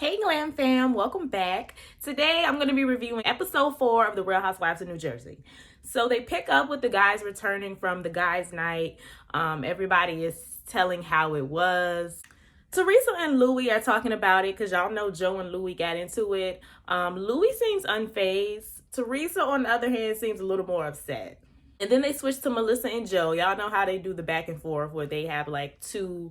Hey Glam fam, welcome back. Today I'm going to be reviewing episode 4 of The Real Housewives of New Jersey. So they pick up with the guys returning from the guys' night. Everybody is telling how it was. Teresa and Louis are talking about it because y'all know Joe and Louis got into it. Louis seems unfazed. Teresa, on the other hand, seems a little more upset. And then they switch to Melissa and Joe. Y'all know how they do the back and forth where they have like two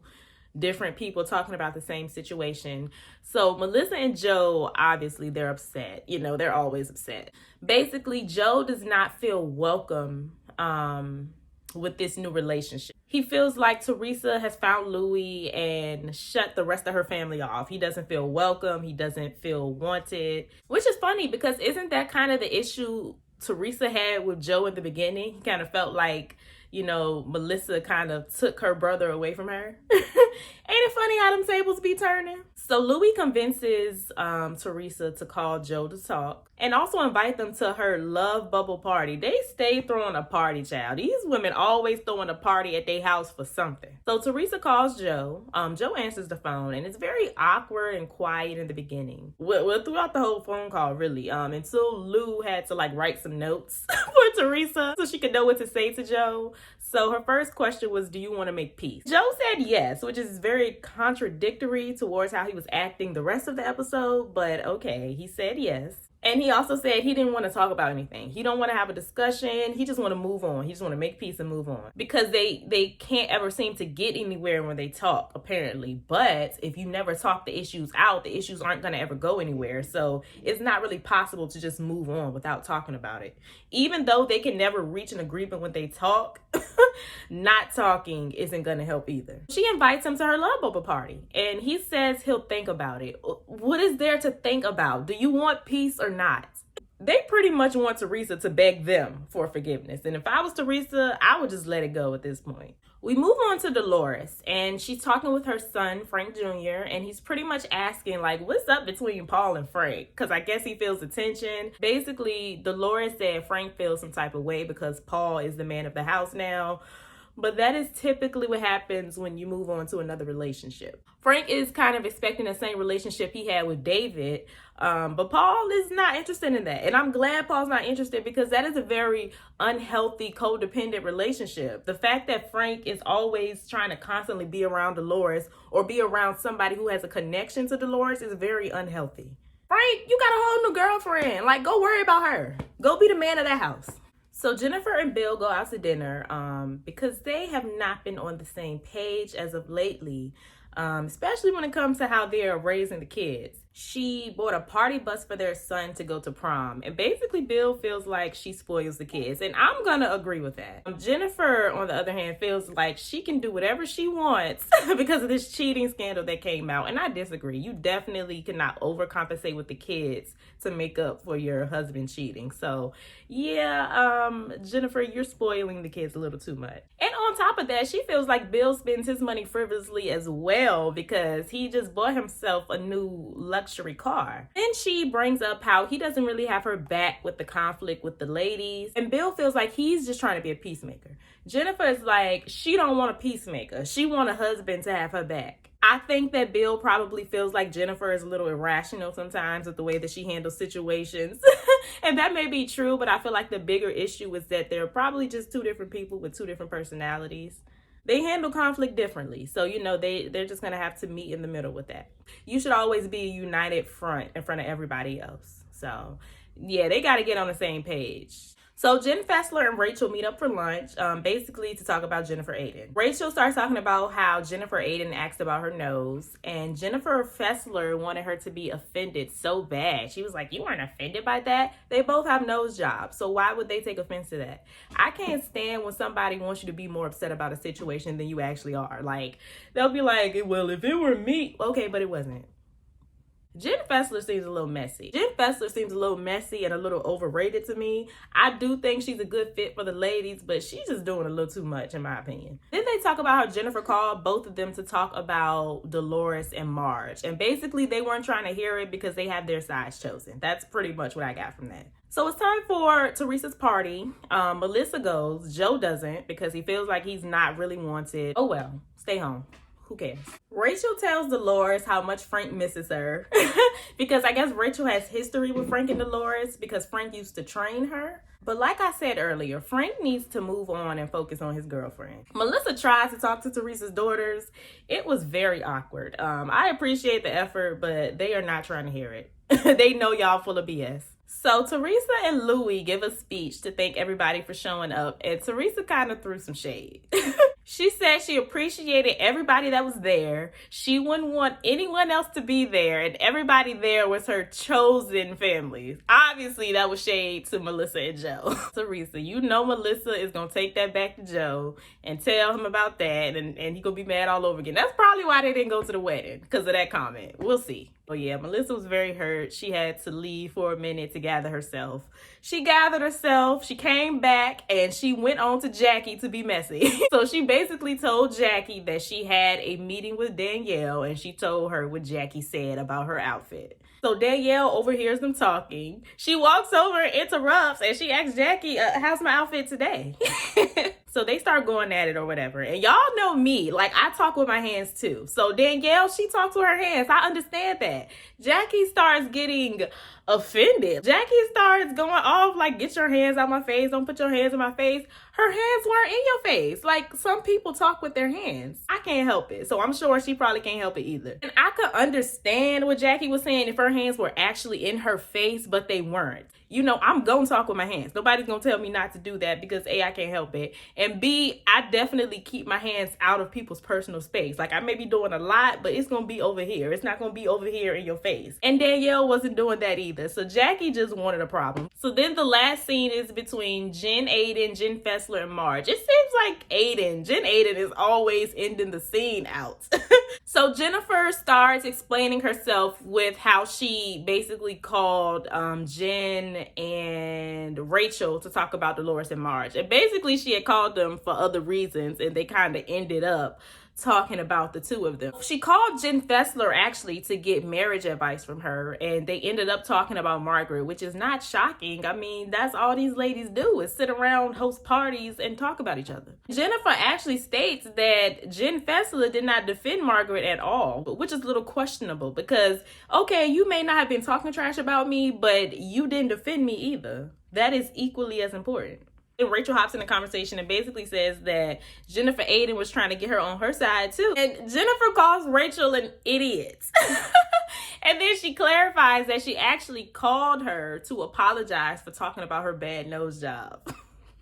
different people talking about the same situation. So Melissa and Joe, obviously they're upset. You know, they're always upset. Basically, Joe does not feel welcome with this new relationship. He feels like Teresa has found Louis and shut the rest of her family off. He doesn't feel welcome. He doesn't feel wanted, which is funny because isn't that kind of the issue Teresa had with Joe in the beginning? He kind of felt like, you know, Melissa kind of took her brother away from her. Ain't it funny how them tables be turning? So Louis convinces Teresa to call Joe to talk and also invite them to her love bubble party. They stay throwing a party, child. These women always throwing a party at their house for something. So Teresa calls Joe. Joe answers the phone and it's very awkward and quiet in the beginning. Well, throughout the whole phone call, really, until Lou had to like write some notes for Teresa so she could know what to say to Joe. So her first question was, do you want to make peace? Joe said yes, which is very contradictory towards how he was acting the rest of the episode, but okay, he said yes. And he also said he didn't want to talk about anything. He don't want to have a discussion. He just want to move on. He just want to make peace and move on. Because they can't ever seem to get anywhere when they talk, apparently. But if you never talk the issues out, the issues aren't going to ever go anywhere. So it's not really possible to just move on without talking about it. Even though they can never reach an agreement when they talk, not talking isn't going to help either. She invites him to her love bubble party. And he says he'll think about it. What is there to think about? Do you want peace or not? They pretty much want Teresa to beg them for forgiveness. And if I was Teresa, I would just let it go at this point. We move on to Dolores, and she's talking with her son, Frank Jr., and he's pretty much asking, like, what's up between Paul and Frank? Because I guess he feels attention. Basically, Dolores said Frank feels some type of way because Paul is the man of the house now. But that is typically what happens when you move on to another relationship. Frank is kind of expecting the same relationship he had with David, but Paul is not interested in that. And I'm glad Paul's not interested because that is a very unhealthy, codependent relationship. The fact that Frank is always trying to constantly be around Dolores or be around somebody who has a connection to Dolores is very unhealthy. Frank, you got a whole new girlfriend. Like, go worry about her. Go be the man of that house. So Jennifer and Bill go out to dinner because they have not been on the same page as of lately, especially when it comes to how they're raising the kids. She bought a party bus for their son to go to prom. And basically Bill feels like she spoils the kids. And I'm going to agree with that. Jennifer, on the other hand, feels like she can do whatever she wants because of this cheating scandal that came out. And I disagree. You definitely cannot overcompensate with the kids to make up for your husband cheating. So yeah, Jennifer, you're spoiling the kids a little too much. And on top of that, she feels like Bill spends his money frivolously as well because he just bought himself a new luxury car. Then she brings up how he doesn't really have her back with the conflict with the ladies. And Bill feels like he's just trying to be a peacemaker. Jennifer is like, she don't want a peacemaker. She want a husband to have her back. I think that Bill probably feels like Jennifer is a little irrational sometimes with the way that she handles situations. And that may be true, but I feel like the bigger issue is that they're probably just two different people with two different personalities. They handle conflict differently. So, you know, they're just going to have to meet in the middle with that. You should always be a united front in front of everybody else. So, yeah, they got to get on the same page. So Jen Fessler and Rachel meet up for lunch, basically to talk about Jennifer Aiden. Rachel starts talking about how Jennifer Aiden asked about her nose, and Jennifer Fessler wanted her to be offended so bad. She was like, you weren't offended by that? They both have nose jobs, so why would they take offense to that? I can't stand when somebody wants you to be more upset about a situation than you actually are. Like, they'll be like, well, if it were me, okay, but it wasn't. Jen Fessler seems a little messy. Jen Fessler seems a little messy and a little overrated to me. I do think she's a good fit for the ladies, but she's just doing a little too much in my opinion. Then they talk about how Jennifer called both of them to talk about Dolores and Marge. And basically they weren't trying to hear it because they had their sides chosen. That's pretty much what I got from that. So it's time for Teresa's party. Melissa goes, Joe doesn't because he feels like he's not really wanted. Oh well, stay home. who cares? Rachel tells Dolores how much Frank misses her because I guess Rachel has history with Frank and Dolores because Frank used to train her. But like I said earlier, Frank needs to move on and focus on his girlfriend. Melissa tries to talk to Teresa's daughters. It was very awkward. I appreciate the effort, but they are not trying to hear it. They know y'all full of BS. So Teresa and Louie give a speech to thank everybody for showing up, and Teresa kind of threw some shade. She said she appreciated everybody that was there. She wouldn't want anyone else to be there, and everybody there was her chosen family. Obviously, that was shade to Melissa and Joe. Teresa, you know Melissa is going to take that back to Joe and tell him about that, and he going to be mad all over again. That's probably why they didn't go to the wedding, because of that comment. We'll see. Oh yeah, Melissa was very hurt. She had to leave for a minute to gather herself. She gathered herself, she came back, and she went on to Jackie to be messy. So she basically told Jackie that she had a meeting with Danielle, and she told her what Jackie said about her outfit. So Danielle overhears them talking. She walks over and interrupts, and she asks Jackie, how's my outfit today? So they start going at it or whatever. And y'all know me, like I talk with my hands too. So Danielle, she talks with her hands. I understand that. Jackie starts getting offended. Jackie starts going off like, get your hands out my face. Don't put your hands in my face. Her hands weren't in your face. Like, some people talk with their hands. I can't help it. So I'm sure she probably can't help it either. And I could understand what Jackie was saying if her hands were actually in her face, but they weren't. You know, I'm going to talk with my hands. Nobody's going to tell me not to do that because A, I can't help it. And B, I definitely keep my hands out of people's personal space. Like, I may be doing a lot, but it's going to be over here. It's not going to be over here in your face. And Danielle wasn't doing that either. So Jackie just wanted a problem. So then the last scene is between Jen Aiden, Jen Fessler, and Marge. It seems like Jen Aiden is always ending the scene out. So Jennifer starts explaining herself with how she basically called Jen and Rachel to talk about Dolores and Marge. And basically she had called them for other reasons, and they kind of ended up talking about the two of them. She called Jen Fessler actually to get marriage advice from her, and they ended up talking about Margaret, which is not shocking. I mean, that's all these ladies do is sit around, host parties, and talk about each other. Jennifer actually states that Jen Fessler did not defend Margaret at all, which is a little questionable because, okay, you may not have been talking trash about me, but you didn't defend me either. That is equally as important. And Rachel hops in the conversation and basically says that Jennifer Aiden was trying to get her on her side too. And Jennifer calls Rachel an idiot. And then she clarifies that she actually called her to apologize for talking about her bad nose job.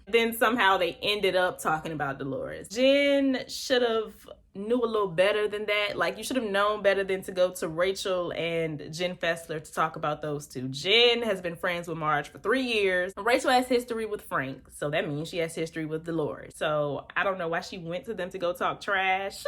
Then somehow they ended up talking about Dolores. Jen should have knew a little better than that. Like, you should have known better than to go to Rachel and Jen Fessler to talk about those two. Jen has been friends with Marge for 3 years. Rachel has history with Frank, so that means she has history with Dolores. So I don't know why she went to them to go talk trash.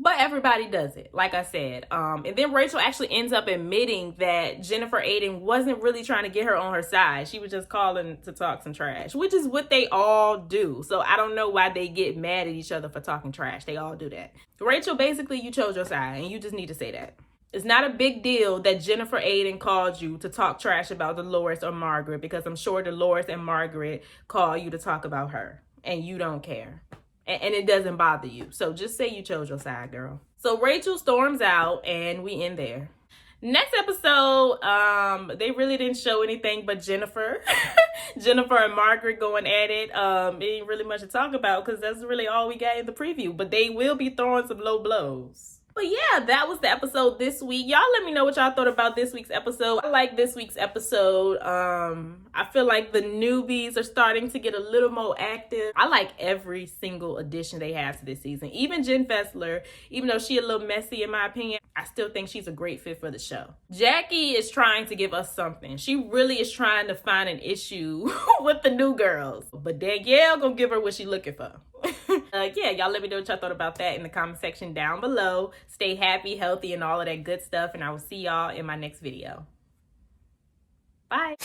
But everybody does it, like I said. And then Rachel actually ends up admitting that Jennifer Aiden wasn't really trying to get her on her side. She was just calling to talk some trash, which is what they all do. So I don't know why they get mad at each other for talking trash. They all do that. Rachel, basically, you chose your side, and you just need to say that. It's not a big deal that Jennifer Aiden called you to talk trash about Dolores or Margaret, because I'm sure Dolores and Margaret call you to talk about her, and you don't care. And it doesn't bother you. So just say you chose your side, girl. So Rachel storms out, and we end there. Next episode, they really didn't show anything but Jennifer. Jennifer and Margaret going at it. It ain't really much to talk about because that's really all we got in the preview. But they will be throwing some low blows. But yeah, that was the episode this week. Y'all let me know what y'all thought about this week's episode. I like this week's episode. I feel like the newbies are starting to get a little more active. I like every single addition they have to this season. Even Jen Fessler, even though she a little messy in my opinion, I still think she's a great fit for the show. Jackie is trying to give us something. She really is trying to find an issue with the new girls. But Danielle gonna give her what she looking for. Yeah, y'all let me know what y'all thought about that in the comment section down below. Stay happy, healthy, and all of that good stuff. And I will see y'all in my next video. Bye.